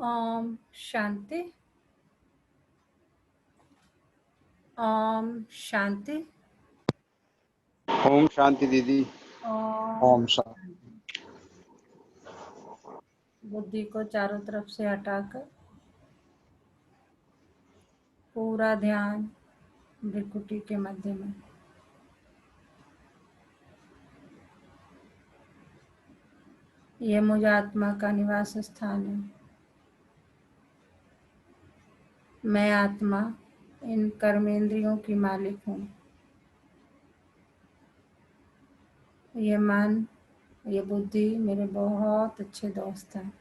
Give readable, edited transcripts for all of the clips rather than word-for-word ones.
ओम शांति। ओम शांति। ओम शांति दीदी। ओम ओम शांति। शांति। बुद्धि को चारों तरफ से हटाकर पूरा ध्यान भ्रिकुटी के मध्य में। यह मुझ आत्मा का निवास स्थान है। मैं आत्मा इन कर्मेंद्रियों की मालिक हूँ। ये मन, ये बुद्धि मेरे बहुत अच्छे दोस्त हैं।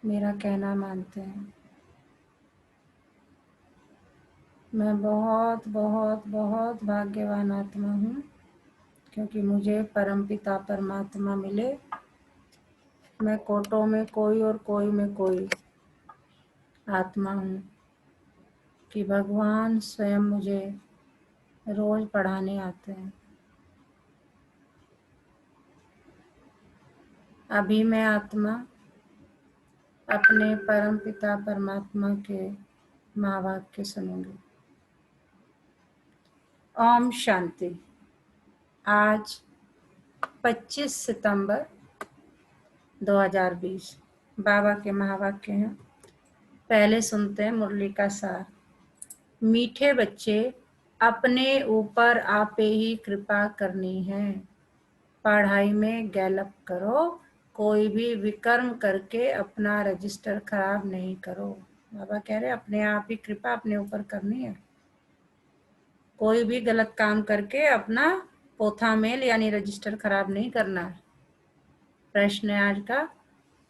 मेरा कहना मानते हैं। मैं बहुत बहुत बहुत भाग्यवान आत्मा हूँ, क्योंकि मुझे परमपिता परमात्मा मिले। मैं कोटों में कोई और कोई में कोई आत्मा हूँ कि भगवान स्वयं मुझे रोज पढ़ाने आते हैं। अभी मैं आत्मा अपने परमपिता परमात्मा के महावाक्य सुनूंगी। ओम शांति। आज 25 सितंबर 2020 बाबा के महावाक्य हैं। पहले सुनते हैं मुरली का सार। मीठे बच्चे, अपने ऊपर आपे ही कृपा करनी है। पढ़ाई में गैलप करो, कोई भी विकर्म करके अपना रजिस्टर खराब नहीं करो। बाबा कह रहे अपने आप ही कृपा अपने ऊपर करनी है। कोई भी गलत काम करके अपना पोथा मेल यानी रजिस्टर खराब नहीं करना है। प्रश्न है आज का,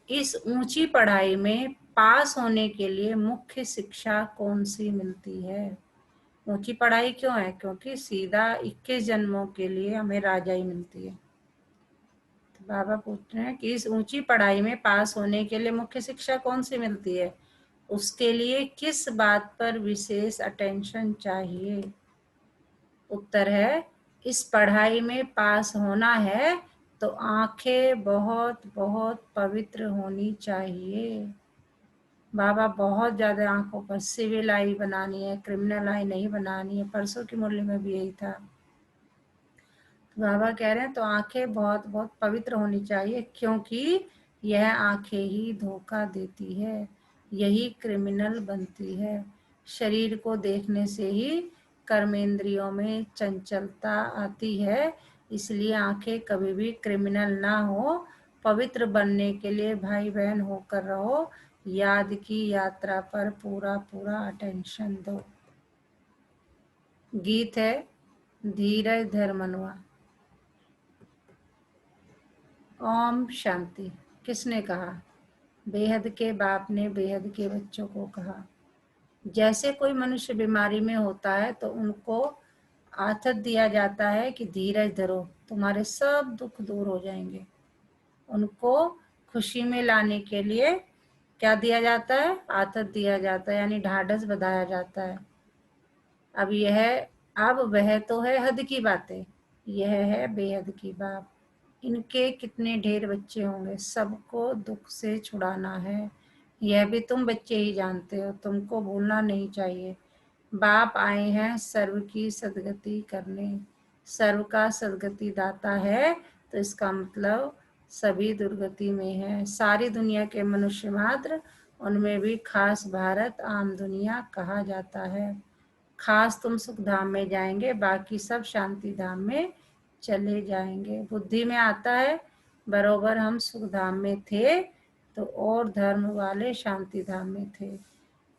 इस ऊंची पढ़ाई में पास होने के लिए मुख्य शिक्षा कौन सी मिलती है? ऊंची पढ़ाई क्यों है? क्योंकि सीधा 21 जन्मों के लिए हमें राजाई मिलती है। तो बाबा पूछ रहे हैं कि इस ऊंची पढ़ाई में पास होने के लिए मुख्य शिक्षा कौन सी मिलती है? उसके लिए किस बात पर विशेष अटेंशन चाहिए? उत्तर है, इस पढ़ाई में पास होना है तो आंखें बहुत बहुत पवित्र होनी चाहिए। बाबा बहुत ज्यादा आंखों पर सिविल आई बनानी है, क्रिमिनल आई नहीं बनानी है। परसों की मुरली में भी यही था। तो बाबा कह रहे हैं तो आंखें बहुत बहुत पवित्र होनी चाहिए, क्योंकि यह आंखें ही धोखा देती है, यही क्रिमिनल बनती है। शरीर को देखने से ही कर्मेंद्रियों में चंचलता आती है, इसलिए आंखें कभी भी क्रिमिनल ना हो। पवित्र बनने के लिए भाई बहन होकर रहो। याद की यात्रा पर पूरा पूरा अटेंशन दो। गीत है धीरज धर्मनुआ। ओम शांति। किसने कहा? बेहद के बाप ने बेहद के बच्चों को कहा। जैसे कोई मनुष्य बीमारी में होता है तो उनको आथत दिया जाता है कि धीरज धरो, तुम्हारे सब दुख दूर हो जाएंगे। उनको खुशी में लाने के लिए क्या दिया जाता है? आथत दिया जाता है, यानी ढाढ़स बंधाया जाता है। अब वह तो है हद की बातें, यह है बेहद की बात। इनके कितने ढेर बच्चे होंगे, सबको दुख से छुड़ाना है। यह भी तुम बच्चे ही जानते हो, तुमको भूलना नहीं चाहिए। बाप आए हैं सर्व की सदगति करने। सर्व का सदगति दाता है तो इसका मतलब सभी दुर्गति में है। सारी दुनिया के मनुष्य मात्र, उनमें भी खास भारत आम दुनिया कहा जाता है। खास तुम सुख धाम में जाएंगे, बाकी सब शांति धाम में चले जाएंगे। बुद्धि में आता है बरोबर हम सुख धाम में थे तो और धर्म वाले शांति धाम में थे।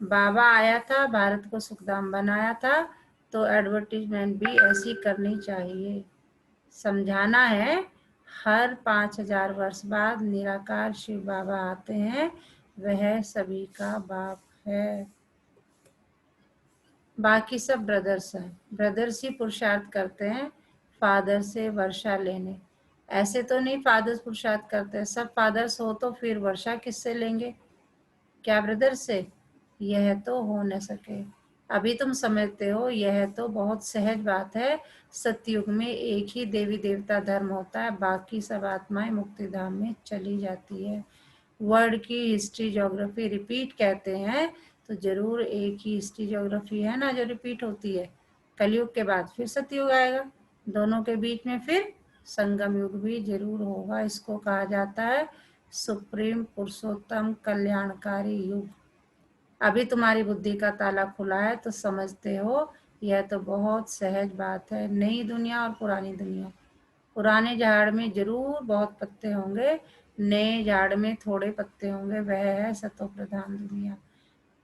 बाबा आया था, भारत को सुखधाम बनाया था, तो एडवर्टीजमेंट भी ऐसी करनी चाहिए। समझाना है, हर 5000 वर्ष बाद निराकार शिव बाबा आते हैं, वह सभी का बाप है। बाकी सब ब्रदर्स हैं। ब्रदर्स ही पुरुषार्थ करते हैं फादर से वर्षा लेने। ऐसे तो नहीं फादर्स पुरुषार्थ करते हैं। सब फादर्स हो तो फिर वर्षा किससे लेंगे? क्या ब्रदर से? यह तो हो न सके। अभी तुम समझते हो, यह तो बहुत सहज बात है। सतयुग में एक ही देवी देवता धर्म होता है, बाकी सब आत्माएं मुक्ति धाम में चली जाती है। वर्ड की हिस्ट्री ज्योग्राफी रिपीट कहते हैं, तो जरूर एक ही हिस्ट्री ज्योग्राफी है ना जो रिपीट होती है। कलयुग के बाद फिर सतयुग आएगा, दोनों के बीच में फिर संगम युग भी जरूर होगा। इसको कहा जाता है सुप्रीम पुरुषोत्तम कल्याणकारी युग। अभी तुम्हारी बुद्धि का ताला खुला है तो समझते हो, यह तो बहुत सहज बात है। नई दुनिया और पुरानी दुनिया, पुराने झाड़ में जरूर बहुत पत्ते होंगे, नए झाड़ में थोड़े पत्ते होंगे, वह है सतो प्रधान दुनिया।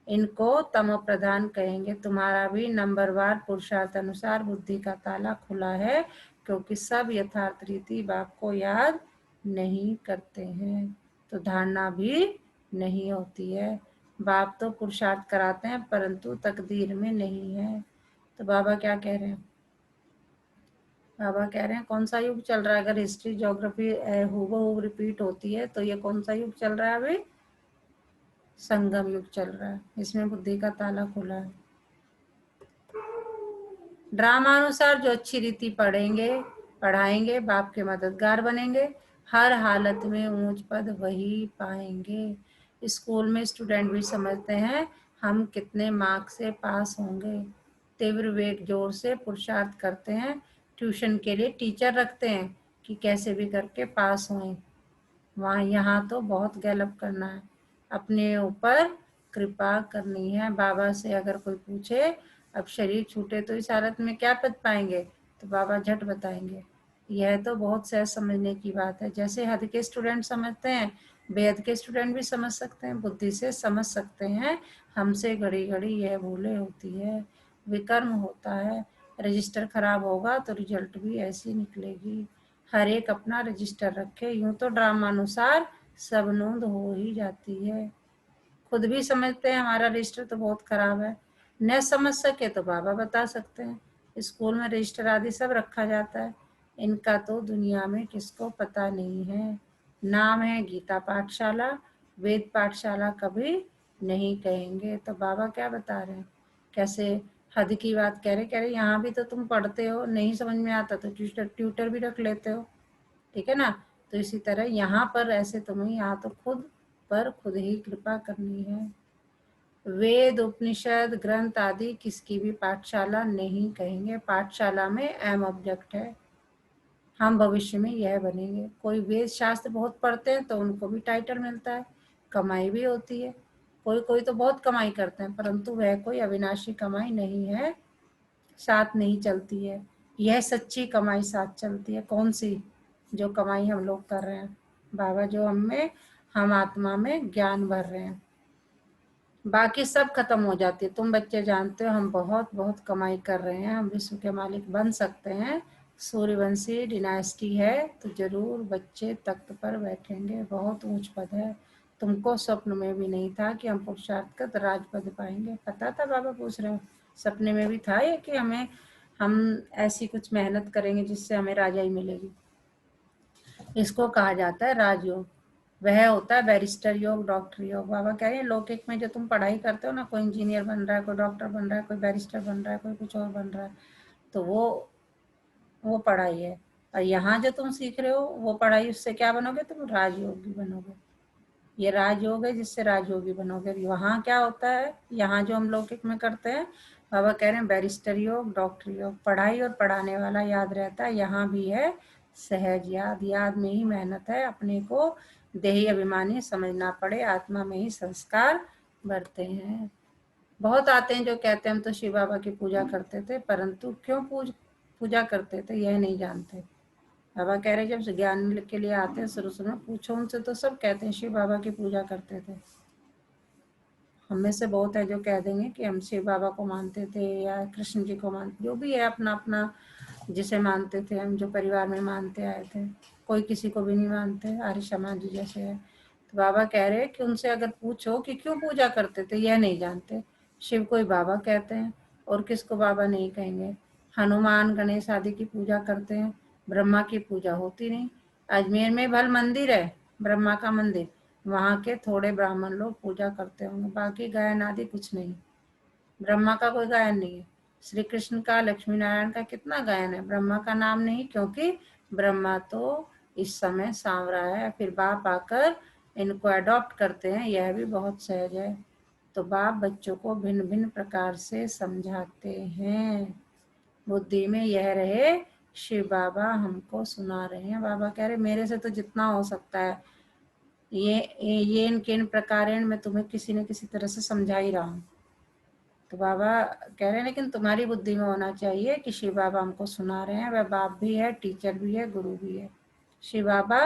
इनको तमो प्रधान कहेंगे। तुम्हारा भी नंबरवार पुरुषार्थ अनुसार बुद्धि का ताला खुला है, क्योंकि सब यथार्थ रीति बाप को याद नहीं करते हैं, तो धारणा भी नहीं होती है। बाप तो पुरुषार्थ कराते हैं परंतु तकदीर में नहीं है। तो बाबा क्या कह रहे हैं? बाबा कह रहे हैं कौन सा युग चल रहा है? अगर हिस्ट्री ज्योग्राफी हूबहू रिपीट होती है तो ये कौन सा युग चल रहा है? अभी संगम युग चल रहा है, इसमें बुद्धि का ताला खुला है। ड्रामा अनुसार जो अच्छी रीति पढ़ाएंगे बाप के मददगार बनेंगे, हर हालत में ऊंच पद वही पाएंगे। स्कूल में स्टूडेंट भी समझते हैं हम कितने मार्क्स से पास होंगे, तीव्र वेग जोर से पुरुषार्थ करते हैं, ट्यूशन के लिए टीचर रखते हैं कि कैसे भी करके पास हों। वहाँ यहाँ तो बहुत गैलप करना है, अपने ऊपर कृपा करनी है। बाबा से अगर कोई पूछे अब शरीर छूटे तो इस हालत में क्या पद पाएंगे, तो बाबा झट बताएंगे। यह तो बहुत सहज समझने की बात है। जैसे हद के स्टूडेंट समझते हैं, बेहद के स्टूडेंट भी समझ सकते हैं, बुद्धि से समझ सकते हैं। हमसे घड़ी घड़ी यह भूले होती है, विकर्म होता है। रजिस्टर खराब होगा तो रिजल्ट भी ऐसी निकलेगी। हर एक अपना रजिस्टर रखे, यूं तो ड्रामानुसार सब नोंद हो ही जाती है। खुद भी समझते हैं हमारा रजिस्टर तो बहुत खराब है, न समझ सके तो बाबा बता सकते हैं। स्कूल में रजिस्टर आदि सब रखा जाता है, इनका तो दुनिया में किसको पता नहीं है। नाम है गीता पाठशाला, वेद पाठशाला कभी नहीं कहेंगे। तो बाबा क्या बता रहे हैं, कैसे हद की बात कह रहे यहाँ भी तो तुम पढ़ते हो, नहीं समझ में आता तो ट्यूटर भी रख लेते हो, ठीक है ना। तो इसी तरह यहाँ पर ऐसे तुम्हें यहाँ तो खुद पर खुद ही कृपा करनी है। वेद उपनिषद ग्रंथ आदि किसकी भी पाठशाला नहीं कहेंगे, पाठशाला में एम ऑब्जेक्ट है, हम भविष्य में यह बनेंगे। कोई वेद शास्त्र बहुत पढ़ते हैं तो उनको भी टाइटल मिलता है, कमाई भी होती है। कोई कोई तो बहुत कमाई करते हैं परंतु वह कोई अविनाशी कमाई नहीं है, साथ नहीं चलती है। यह सच्ची कमाई साथ चलती है। कौन सी? जो कमाई हम लोग कर रहे हैं, बाबा जो हम आत्मा में ज्ञान भर रहे हैं, बाकी सब खत्म हो जाती है। तुम बच्चे जानते हो हम बहुत बहुत कमाई कर रहे हैं, हम विश्व के मालिक बन सकते हैं। सूर्यवंशी डिनास्टी है तो जरूर बच्चे तख्त पर बैठेंगे, बहुत ऊंच पद है। तुमको स्वप्न में भी नहीं था कि हम पुरुषार्थ कर राजपद पाएंगे, पता था? बाबा पूछ रहे हो, सपने में भी था ये कि हम ऐसी कुछ मेहनत करेंगे जिससे हमें राजाई मिलेगी। इसको कहा जाता है राजयोग। वह होता है बैरिस्टर योग, डॉक्टर योग। बाबा कह रहे हैं लौकिक में जो तुम पढ़ाई करते हो ना, कोई इंजीनियर बन रहा है, कोई डॉक्टर बन रहा है, कोई बैरिस्टर बन रहा है, कोई कुछ और बन रहा है, तो वो पढ़ाई है। और यहाँ जो तुम सीख रहे हो वो पढ़ाई, उससे क्या बनोगे? तुम राजयोगी बनोगे। ये राजयोग है जिससे राजयोगी बनोगे। वहाँ क्या होता है, यहाँ जो हम लौकिक में करते हैं, बाबा कह रहे हैं बैरिस्टर योग, डॉक्टर योग, पढ़ाई और पढ़ाने वाला याद रहता है। यहाँ भी है सहज याद, याद में ही मेहनत है। अपने को देही अभिमानी समझना पड़े, आत्मा में ही संस्कार बढ़ते हैं। बहुत आते हैं जो कहते हैं हम तो शिव बाबा की पूजा करते थे, परंतु क्यों पूजा करते थे यह नहीं जानते। बाबा कह रहे जब ज्ञान के लिए आते हैं शुरू शुरू में पूछो उनसे तो सब कहते हैं शिव बाबा की पूजा करते थे। हम में से बहुत है जो कह देंगे कि हम शिव बाबा को मानते थे या कृष्ण जी को मानते, जो भी है अपना अपना जिसे मानते थे, हम जो परिवार में मानते आए थे। कोई किसी को भी नहीं मानते, आर्य समाज जी जैसे है। तो बाबा कह रहे हैं कि उनसे अगर पूछो कि क्यों पूजा करते थे, यह नहीं जानते। शिव को ही बाबा कहते हैं और किसको बाबा नहीं कहेंगे। हनुमान गणेश आदि की पूजा करते हैं, ब्रह्मा की पूजा होती नहीं। अजमेर में भल मंदिर है, ब्रह्मा का मंदिर, वहाँ के थोड़े ब्राह्मण लोग पूजा करते होंगे, बाकी गायन आदि कुछ नहीं। ब्रह्मा का कोई गायन नहीं है। श्री कृष्ण का, लक्ष्मी नारायण का कितना गायन है, ब्रह्मा का नाम नहीं, क्योंकि ब्रह्मा तो इस समय सांवरा है। फिर बाप आकर इनको अडॉप्ट करते हैं, यह भी बहुत सहज है। तो बाप बच्चों को भिन्न भिन्न प्रकार से समझाते हैं। बुद्धि में यह रहे शिव बाबा हमको सुना रहे हैं। बाबा कह रहे मेरे से तो जितना हो सकता है ये इनके इन प्रकारेण मैं तुम्हें किसी न किसी तरह से समझा ही रहा हूँ। तो बाबा कह रहे हैं लेकिन तुम्हारी बुद्धि में होना चाहिए कि शिव बाबा हमको सुना रहे हैं, वह बाप भी है, टीचर भी है, गुरु भी है। शिव बाबा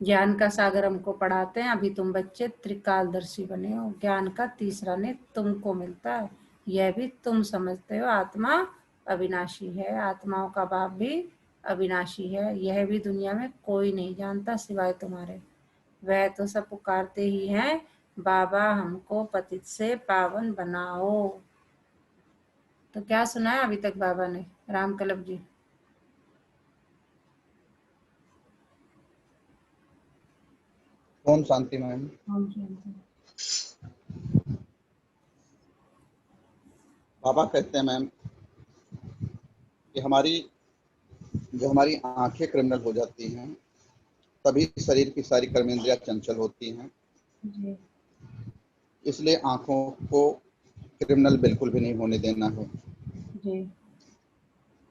ज्ञान का सागर हमको पढ़ाते हैं। अभी तुम बच्चे त्रिकालदर्शी बने हो, ज्ञान का तीसरा नेत्र तुमको मिलता है, यह भी तुम समझते हो। आत्मा अविनाशी है, आत्माओं का बाप भी अविनाशी है, यह भी दुनिया में कोई नहीं जानता सिवाय तुम्हारे। वह तो सब पुकारते ही हैं, बाबा हमको पतित से पावन बनाओ। तो क्या सुना है अभी तक बाबा ने? राम कलब जी। ओम शांति मैम। बाबा कहते हैं मैम कि हमारी आंखें क्रिमिनल हो जाती हैं, तभी शरीर की सारी कर्मेंद्रियां चंचल होती हैं। जी। इसलिए आंखों को क्रिमिनल बिल्कुल भी नहीं होने देना है। जी।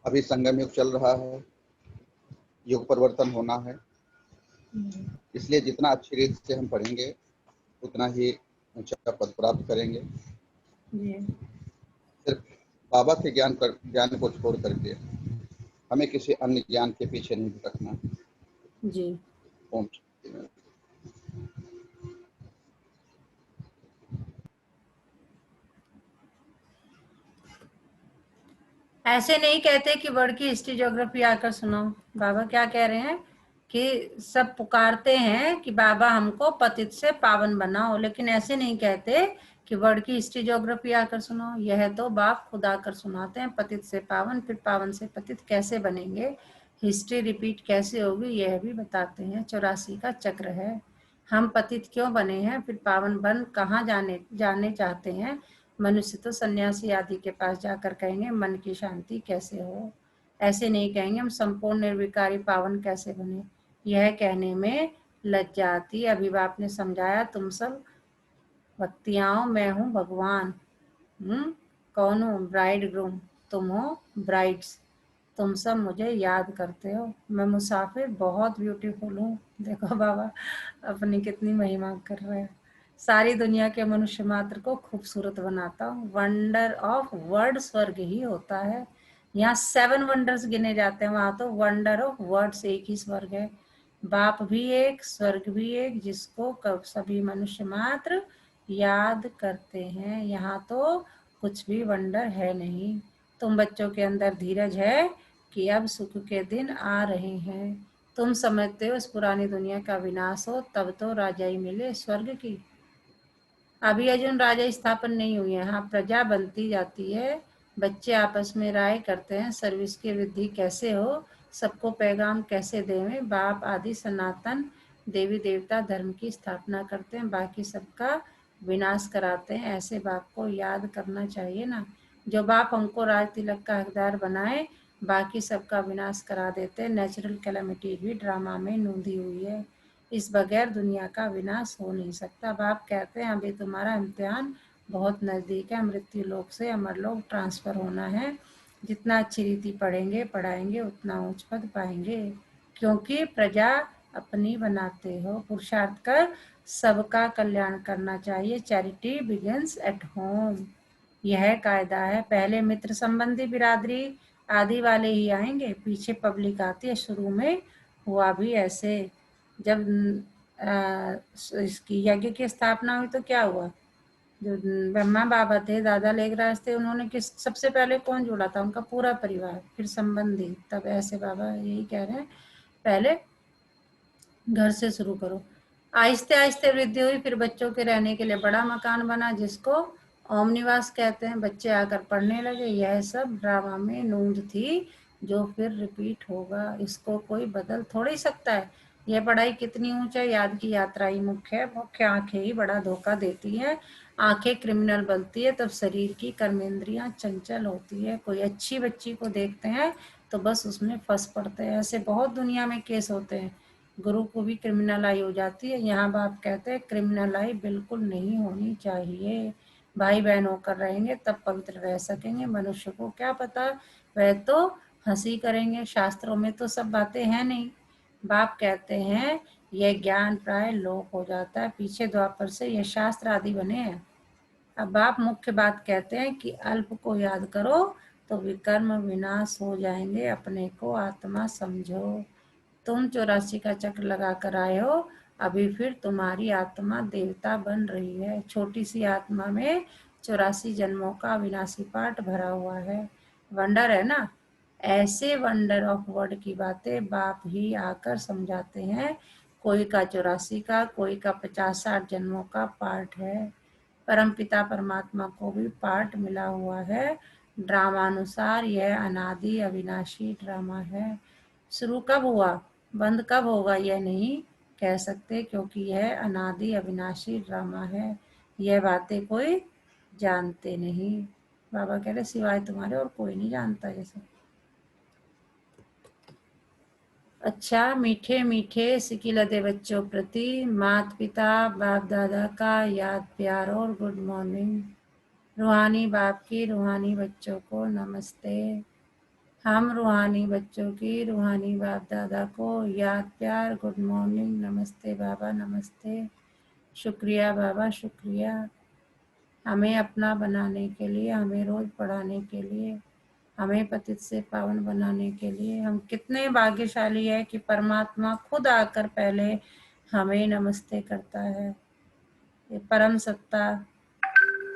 अभी संगम युग चल रहा है, युग परिवर्तन होना है, इसलिए जितना अच्छी रीत से हम पढ़ेंगे उतना ही ऊंचा पद प्राप्त करेंगे। जी। सिर्फ बाबा के ज्ञान को छोड़ करके हमें किसी अन्य ज्ञान के पीछे नहीं भटकना। जी। ओम। ऐसे नहीं कहते कि वर्ड की हिस्ट्री ज्योग्राफी आकर सुनो। बाबा क्या कह रहे हैं कि सब पुकारते हैं कि बाबा हमको पतित से पावन बनाओ, लेकिन ऐसे नहीं कहते कि वर्ड की हिस्ट्री ज्योग्राफी आकर सुनो। यह तो बाप खुद आकर सुनाते हैं, पतित से पावन, फिर पावन से पतित कैसे बनेंगे, हिस्ट्री रिपीट कैसे होगी, यह भी बताते हैं। 84 का चक्र है। हम पतित क्यों बने हैं, फिर पावन बन कहाँ जाने चाहते हैं। मनुष्य तो सन्यासी आदि के पास जाकर कहेंगे मन की शांति कैसे हो, ऐसे नहीं कहेंगे हम संपूर्ण निर्विकारी पावन कैसे बने। यह कहने में लज्जा आती। अभी बाप ने समझाया, तुम सब भक्तियाओं, मैं हूँ भगवान। कौन हूँ? Bride groom. तुम हो ब्राइड्स। तुम सब मुझे याद करते हो, मैं मुसाफिर बहुत ब्यूटीफुल हूँ। देखो बाबा अपनी कितनी महिमा कर रहे हैं। सारी दुनिया के मनुष्य मात्र को खूबसूरत बनाता हूँ। वंडर ऑफ वर्ड स्वर्ग ही होता है। यहाँ 7 वंडर्स गिने जाते हैं, वहां तो वंडर ऑफ वर्ड्स एक ही स्वर्ग है। बाप भी एक, स्वर्ग भी एक, जिसको कब सभी मनुष्य मात्र याद करते हैं। यहाँ तो कुछ भी वंडर है नहीं। तुम बच्चों के अंदर धीरज है कि अब सुख के दिन आ रहे हैं। तुम समझते हो इस पुरानी दुनिया का विनाश हो तब तो राजाई मिले स्वर्ग की। अभी अर्जुन राजा स्थापन नहीं हुई है। हाँ, प्रजा बनती जाती है। बच्चे आपस में राय करते हैं सर्विस की वृद्धि कैसे हो, सबको पैगाम कैसे देवें। बाप आदि सनातन देवी देवता धर्म की स्थापना करते हैं, बाकी सबका विनाश कराते हैं। ऐसे बाप को याद करना चाहिए ना। जो बाप हमको राज तिलक का हकदार बनाए, बाकी सबका विनाश करा देते हैं। नेचुरल कैलेमिटी भी ड्रामा में नूंधी हुई है, इस बगैर दुनिया का विनाश हो नहीं सकता। बाप कहते हैं अभी तुम्हारा इम्तिहान बहुत नज़दीक है, मृत्यु लोक से अमर लोक ट्रांसफ़र होना है। जितना अच्छी रीति पढ़ेंगे पढ़ाएंगे उतना उच्च पद पाएंगे, क्योंकि प्रजा अपनी बनाते हो। पुरुषार्थ कर सबका कल्याण करना चाहिए। चैरिटी बिगिंस एट होम, यह कायदा है। पहले मित्र संबंधी बिरादरी आदि वाले ही आएंगे, पीछे पब्लिक आती है। शुरू में हुआ भी ऐसे। जब इसकी यज्ञ की स्थापना हुई तो क्या हुआ, जो ब्रह्मा बाबा थे, दादा लेगराज थे, उन्होंने किस सबसे पहले कौन जोड़ा था? उनका पूरा परिवार, फिर संबंधी, तब ऐसे बाबा यही कह रहे हैं पहले घर से शुरू करो। आहिस्ते आहिस्ते वृद्धि हुई, फिर बच्चों के रहने के लिए बड़ा मकान बना जिसको ओम निवास कहते हैं। बच्चे आकर पढ़ने लगे। यह सब ड्रामा में नूंद थी जो फिर रिपीट होगा, इसको कोई बदल थोड़ी सकता है। यह पढ़ाई कितनी ऊंचाई, याद की यात्रा ही मुख्य है। मुख्य आंखें ही बड़ा धोखा देती है। आंखें क्रिमिनल बनती है तब शरीर की कर्मेंद्रियां चंचल होती है। कोई अच्छी बच्ची को देखते हैं तो बस उसमें फंस पड़ते हैं। ऐसे बहुत दुनिया में केस होते हैं। गुरु को भी क्रिमिनलाई हो जाती है। यहाँ बाप कहते हैं क्रिमिनलाई बिल्कुल नहीं होनी चाहिए, भाई बहन होकर रहेंगे तब पवित्र रह सकेंगे। मनुष्य को क्या पता, वह तो हंसी करेंगे, शास्त्रों में तो सब बातें हैं नहीं। बाप कहते हैं यह ज्ञान प्राय लोप हो जाता है, पीछे द्वापर से यह शास्त्र आदि बने हैं। अब बाप मुख्य बात कहते हैं कि अल्प को याद करो तो विकर्म विनाश हो जाएंगे, अपने को आत्मा समझो। तुम 84 का चक्र लगा कर आए हो, अभी फिर तुम्हारी आत्मा देवता बन रही है। छोटी सी आत्मा में 84 जन्मों का अविनाशी पाठ भरा हुआ है। वंडर है ना, ऐसे वंडर ऑफ वर्ड की बातें बाप ही आकर समझाते हैं। कोई का 84 का, कोई का 50-60 जन्मों का पाठ है। परमपिता परमात्मा को भी पाठ मिला हुआ है। ड्रामानुसार यह अनादि अविनाशी ड्रामा है। शुरू कब हुआ, बंद कब होगा, यह नहीं कह सकते, क्योंकि यह अनादि अविनाशी ड्रामा है। यह बातें कोई जानते नहीं। बाबा कह रहे सिवाय तुम्हारे और कोई नहीं जानता ये सब। अच्छा, मीठे मीठे सिकिलदे बच्चों प्रति माता पिता बाप दादा का याद प्यार और गुड मॉर्निंग। रूहानी बाप की रूहानी बच्चों को नमस्ते। हम रूहानी बच्चों की रूहानी बाप दादा को याद प्यार गुड मॉर्निंग, नमस्ते बाबा नमस्ते। शुक्रिया बाबा शुक्रिया, हमें अपना बनाने के लिए, हमें रोज पढ़ाने के लिए, हमें पतित से पावन बनाने के लिए। हम कितने भाग्यशाली है कि परमात्मा खुद आकर पहले हमें नमस्ते करता है। ये परम सत्ता,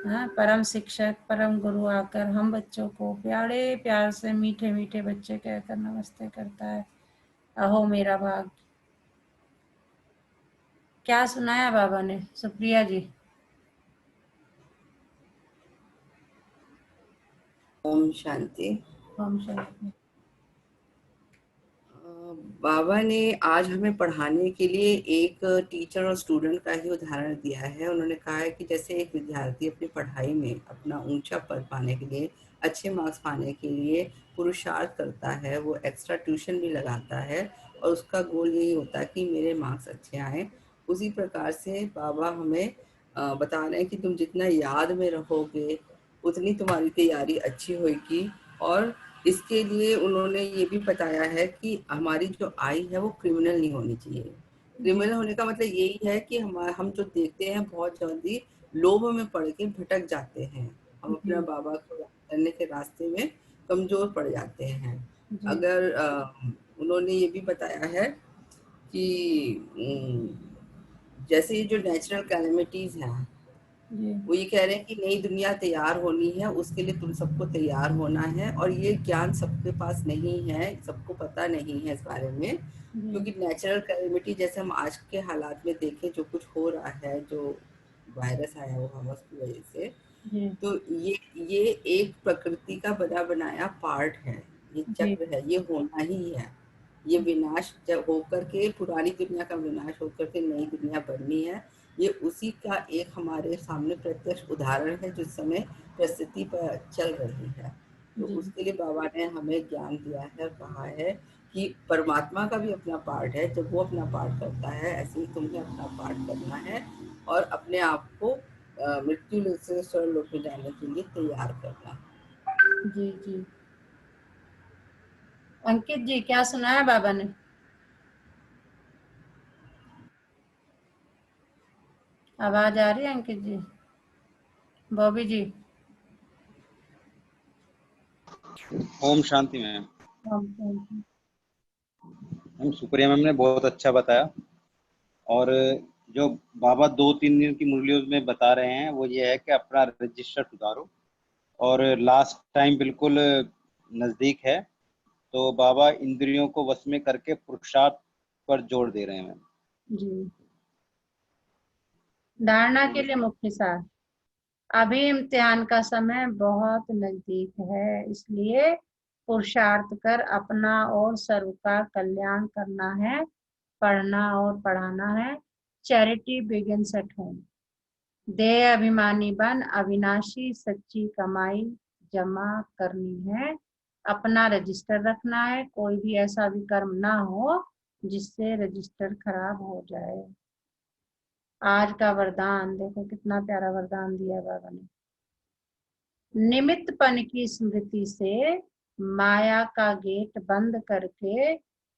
हाँ, परम शिक्षक परम गुरु आकर हम बच्चों को प्यारे प्यार से मीठे मीठे बच्चे कहकर नमस्ते करता है। अहो मेरा भाग। क्या सुनाया बाबा ने, सुप्रिया जी? ओम शांति। ओम शांति। बाबा ने आज हमें पढ़ाने के लिए एक टीचर और स्टूडेंट का ही उदाहरण दिया है। उन्होंने कहा है कि जैसे एक विद्यार्थी अपनी पढ़ाई में अपना ऊंचा पद पाने के लिए, अच्छे मार्क्स पाने के लिए पुरुषार्थ करता है, वो एक्स्ट्रा ट्यूशन भी लगाता है और उसका गोल यही होता है कि मेरे मार्क्स अच्छे आए। उसी प्रकार से बाबा हमें बता रहे हैं कि तुम जितना याद में रहोगे उतनी तुम्हारी तैयारी अच्छी होगी। और इसके लिए उन्होंने ये भी बताया है कि हमारी जो आई है वो क्रिमिनल नहीं होनी चाहिए। क्रिमिनल होने का मतलब यही है कि हम जो देखते हैं बहुत जल्दी लोभ में पड़ के भटक जाते हैं, हम अपना बाबा को करने के रास्ते में कमजोर पड़ जाते हैं। अगर उन्होंने ये भी बताया है कि जैसे ये जो नेचुरल कैलेमिटीज हैं, वो ये कह रहे हैं कि नई दुनिया तैयार होनी है, उसके लिए तुम सबको तैयार होना है। और ये ज्ञान सबके पास नहीं है, सबको पता नहीं है इस बारे में, क्योंकि नेचुरल कैलेमिटी जैसे हम आज के हालात में देखें, जो कुछ हो रहा है, जो वायरस आया वो हवस की वजह से, तो ये एक प्रकृति का बना बनाया पार्ट है, ये चक्र है, ये होना ही है। ये विनाश जब होकर के, पुरानी दुनिया का विनाश होकर के नई दुनिया बननी है, ये उसी का एक हमारे सामने प्रत्यक्ष उदाहरण है जो समय परिस्थिति पर चल रही है। तो उसके लिए बाबा ने हमें ज्ञान दिया है, कहा है कि परमात्मा का भी अपना पार्ट है, जब वो अपना पार्ट करता है ऐसे ही तुम्हें अपना पार्ट करना है और अपने आप को मृत्यु लोक से स्वर्ग लोक में जाने के लिए तैयार करना। जी जी। अंकित जी क्या सुनाया बाबा ने? आवाज आ रही है अंकित जी? बॉबी जी? ओम शांति मैम। मैम शुक्रिया, मैम ने बहुत अच्छा बताया। और जो बाबा 2-3 दिन की मुरलियों में बता रहे हैं वो ये है कि अपना रजिस्टर सुधारो, और लास्ट टाइम बिल्कुल नजदीक है, तो बाबा इंद्रियों को वश में करके पुरुषार्थ पर जोर दे रहे हैं मैम जी। धारणा के लिए मुख्य सार, अभी इम्तिहान का समय बहुत नजदीक है, इसलिए पुरुषार्थ कर अपना और सर्व का कल्याण करना है, पढ़ना और पढ़ाना है। Charity begins at home. देह अभिमानी बन अविनाशी सच्ची कमाई जमा करनी है, अपना रजिस्टर रखना है, कोई भी ऐसा विकर्म ना हो जिससे रजिस्टर खराब हो जाए। आज का वरदान देखो, कितना प्यारा वरदान दिया बाबा ने। निमित्तपन की स्मृति से माया का गेट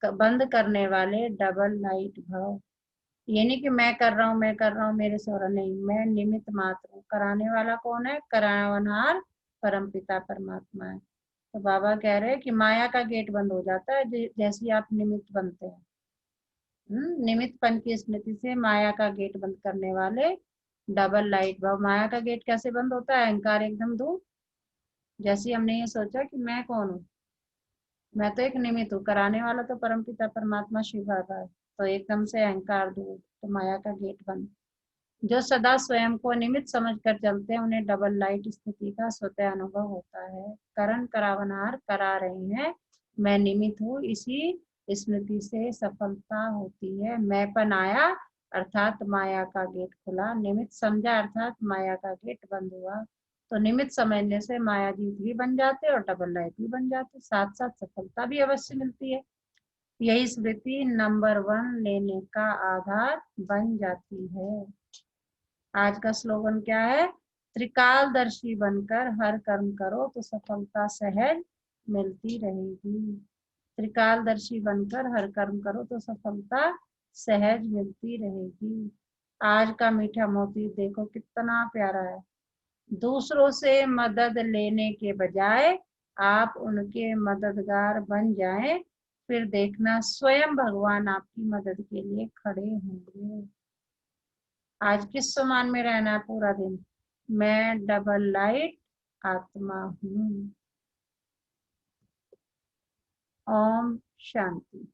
बंद करने वाले डबल लाइट भव। ये नहीं कि मैं कर रहा हूँ मेरे से हो रहा, नहीं, मैं निमित्त मात्र हूँ। कराने वाला कौन है? करावनहार परमपिता परमात्मा है। तो बाबा कह रहे हैं कि माया का गेट बंद हो जाता है जैसे ही आप निमित्त बनते हैं। निमित्तपन की स्मृति से माया का गेट बंद करने वाले डबल लाइट भव। माया का गेट कैसे बंद होता है? अहंकार एकदम दूर। जैसे हमने ये सोचा कि मैं कौन हूँ, मैं तो एक निमित्त हूँ, कराने वाला तो परमपिता परमात्मा शिव बाबा है, तो एकदम से अहंकार दूर, तो माया का गेट बंद। जो सदा स्वयं को निमित्त समझकर चलते हैं उन्हें डबल लाइट स्थिति का स्वतः अनुभव होता है। करण करावनहार करा रहे हैं, मैं निमित्त हूँ, इसी स्मृति से सफलता होती है। मैंपन आया अर्थात माया का गेट खुला, निमित्त समझा अर्थात माया का गेट बंद हुआ। तो निमित्त समझने से माया जीत भी बन जाते और डबल लाइट भी बन जाते, साथ साथ सफलता भी अवश्य मिलती है। यही स्मृति नंबर 1 लेने का आधार बन जाती है। आज का स्लोगन क्या है? त्रिकालदर्शी बनकर हर कर्म करो तो सफलता सहज मिलती रहेगी। त्रिकालदर्शी बनकर हर कर्म करो तो सफलता सहज मिलती रहेगी। आज का मीठा मोती देखो कितना प्यारा है। दूसरों से मदद लेने के बजाय आप उनके मददगार बन जाएं, फिर देखना स्वयं भगवान आपकी मदद के लिए खड़े होंगे। आज किस समान में रहना है पूरा दिन? मैं डबल लाइट आत्मा हूँ। ओम शांति।